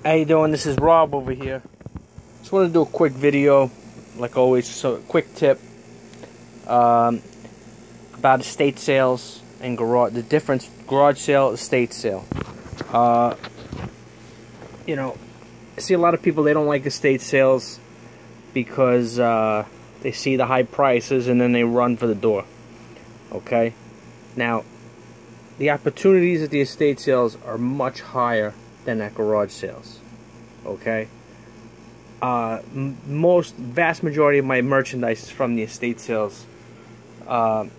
How you doing? This is Rob over here. Just want to do a quick video, like always, so a quick tip about estate sales and garage, the difference garage sale, estate sale. You know, I see a lot of people, they don't like estate sales because they see the high prices and then they run for the door. Okay? Now, the opportunities at the estate sales are much higher than at garage sales. Okay? Vast majority of my merchandise is from the estate sales. Not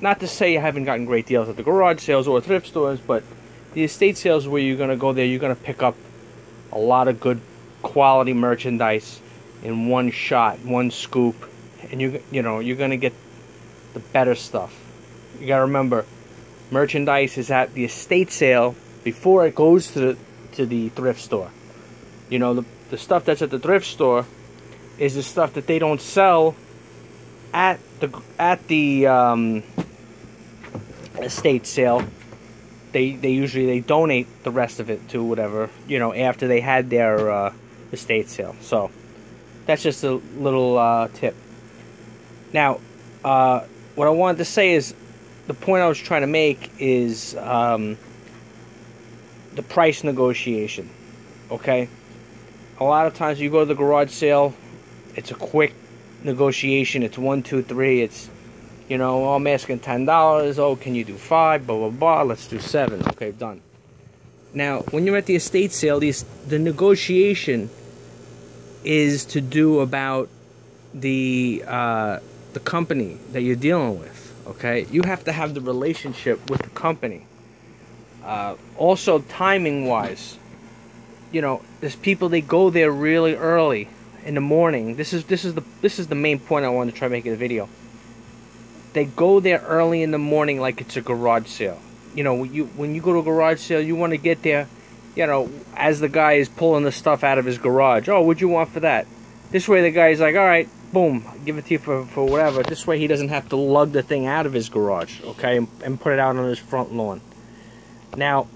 to say I haven't gotten great deals at the garage sales or thrift stores, but the estate sales where you're going to go there, you're going to pick up a lot of good quality merchandise in one shot, one scoop, and you're going to get the better stuff. You got to remember, merchandise is at the estate sale before it goes to the thrift store. You know, the stuff that's at the thrift store is the stuff that they don't sell at the estate sale. They usually donate the rest of it to whatever, after they had their estate sale. So that's just a little tip. Now, what I wanted to say is, the point I was trying to make is the price negotiation. Okay? A lot of times you go to the garage sale, it's a quick negotiation. It's 1, 2, 3. It's, oh, I'm asking $10. Oh, can you do 5? Blah, blah, blah. Let's do 7. Okay, done. Now, when you're at the estate sale, the negotiation is to do about the company that you're dealing with. Okay, you have to have the relationship with the company. Also, timing-wise, there's people, they go there really early in the morning. This is the main point I wanted to try making a video. They go there early in the morning like it's a garage sale. When you go to a garage sale, you want to get there, as the guy is pulling the stuff out of his garage. Oh, what'd you want for that? This way the guy's like, all right, boom, I'll give it to you for whatever. This way he doesn't have to lug the thing out of his garage, okay, and put it out on his front lawn. Now,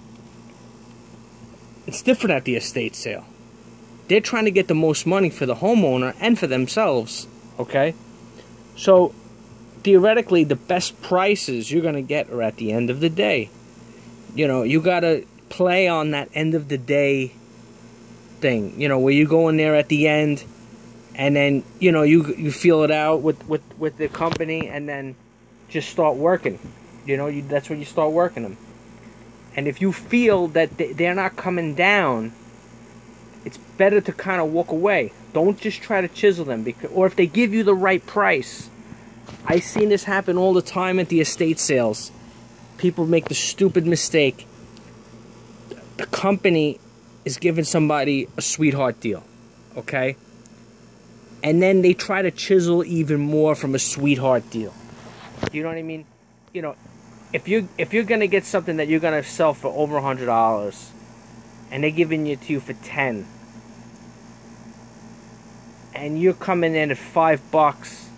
it's different at the estate sale. They're trying to get the most money for the homeowner and for themselves, okay? So, theoretically, the best prices you're going to get are at the end of the day. You got to play on that end of the day thing, where you go in there at the end, and then, you feel it out with the company, and then just start working. That's when you start working them. And if you feel that they're not coming down, it's better to kind of walk away. Don't just try to chisel them. Or if they give you the right price. I've seen this happen all the time at the estate sales. People make the stupid mistake. The company is giving somebody a sweetheart deal. Okay? And then they try to chisel even more from a sweetheart deal. You know what I mean? If you're gonna get something that you're gonna sell for over $100, and they're giving it to you for $10, and you're coming in at $5,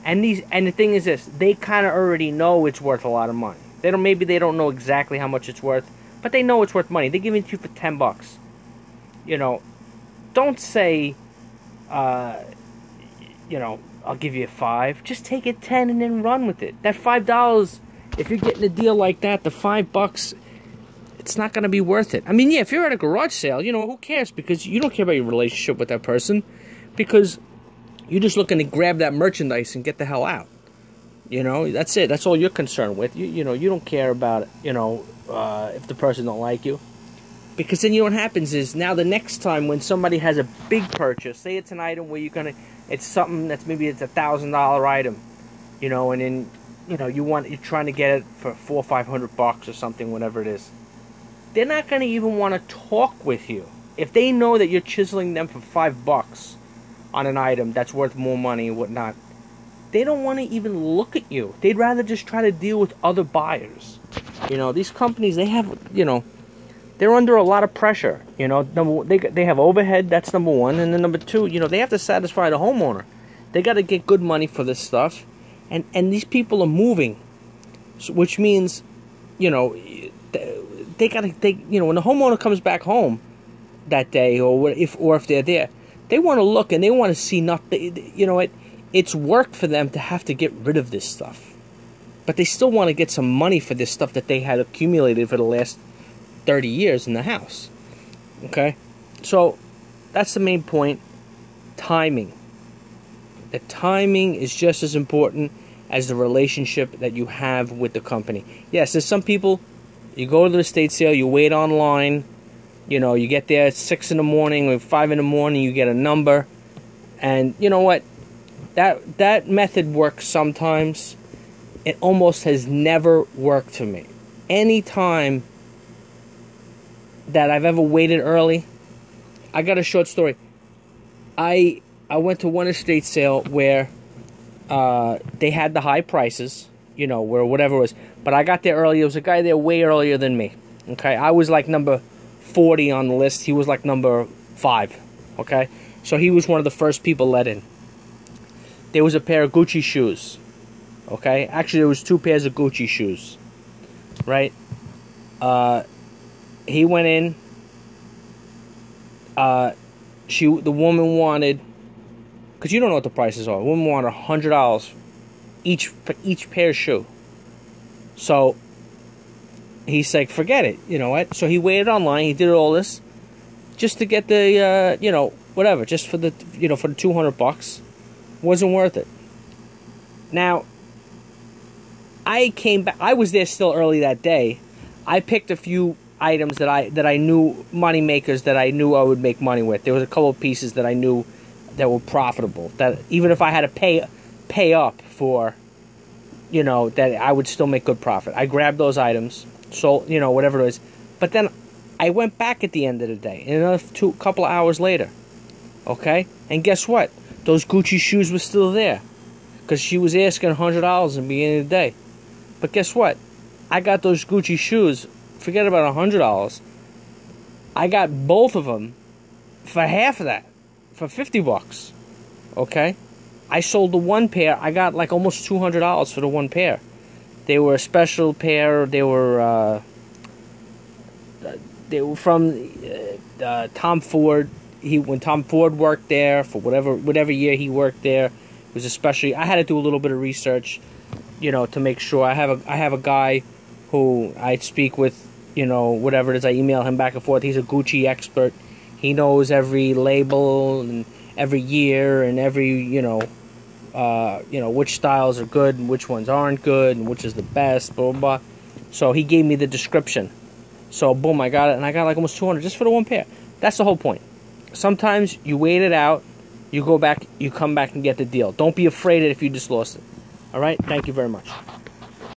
and the thing is this, they kind of already know it's worth a lot of money. Maybe they don't know exactly how much it's worth, but they know it's worth money. They're giving it to you for $10. Don't say, I'll give you 5. Just take it 10 and then run with it. That $5, if you're getting a deal like that, the $5, it's not going to be worth it. I mean, yeah, if you're at a garage sale, who cares? Because you don't care about your relationship with that person, because you're just looking to grab that merchandise and get the hell out. That's it. That's all you're concerned with. You don't care about it, if the person don't like you. Because then what happens is, now the next time when somebody has a big purchase, say it's an item where it's something that's maybe it's $1,000 item, and then you're trying to get it for $400 or $500 or something, whatever it is. They're not going to even want to talk with you if they know that you're chiseling them for $5 on an item that's worth more money and whatnot. They don't want to even look at you. They'd rather just try to deal with other buyers. These companies, they have, they're under a lot of pressure. They have overhead, that's number one. And then number two, they have to satisfy the homeowner. They got to get good money for this stuff. And these people are moving. Which means, they got to, when the homeowner comes back home, that day, or if they're there, they want to look and they want to see nothing. You know, it's work for them to have to get rid of this stuff, but they still want to get some money for this stuff that they had accumulated for the last 30 years in the house. Okay, so that's the main point. Timing. The timing is just as important as the relationship that you have with the company. Yes, there's some people, you go to the estate sale, you wait online, you know, you get there at 6 in the morning or 5 in the morning, you get a number, and you know what? That method works sometimes. It almost has never worked for me. Any time that I've ever waited early, I got a short story. I went to one estate sale where they had the high prices, you know, where whatever it was. But I got there early. There was a guy there way earlier than me. Okay, I was like number 40 on the list. He was like number 5. Okay, so he was one of the first people let in. There was a pair of Gucci shoes. Okay, actually there was 2 pairs of Gucci shoes. Right. He went in. The woman wanted, because you don't know what the prices are. The woman wanted $100 for each pair of shoe. So he's like, forget it. You know what? So he waited online. He did all this just to get the, you know, whatever, just for the, you know, for the $200. Wasn't worth it. Now, I came back. I was there still early that day. I picked a few items that I knew, money makers that I knew I would make money with. There was a couple of pieces that I knew that were profitable, that even if I had to pay up for, you know, that I would still make good profit. I grabbed those items, sold, you know, whatever it is. But then I went back at the end of the day, another couple of hours later. Okay, and guess what? Those Gucci shoes were still there, because she was asking $100 in the beginning of the day. But guess what? I got those Gucci shoes. Forget about $100. I got both of them for half of that, for $50. Okay, I sold the one pair. I got like almost $200 for the one pair. They were a special pair. They were from Tom Ford. When Tom Ford worked there for whatever year he worked there, it was especially. I had to do a little bit of research, you know, to make sure. I have a guy who I speak with. You know, whatever it is, I email him back and forth. He's a Gucci expert. He knows every label and every year and every, you know, which styles are good and which ones aren't good and which is the best, blah, blah, blah. So he gave me the description. So, boom, I got it, and I got like almost $200 just for the one pair. That's the whole point. Sometimes you wait it out, you go back, you come back and get the deal. Don't be afraid if you just lost it. All right? Thank you very much.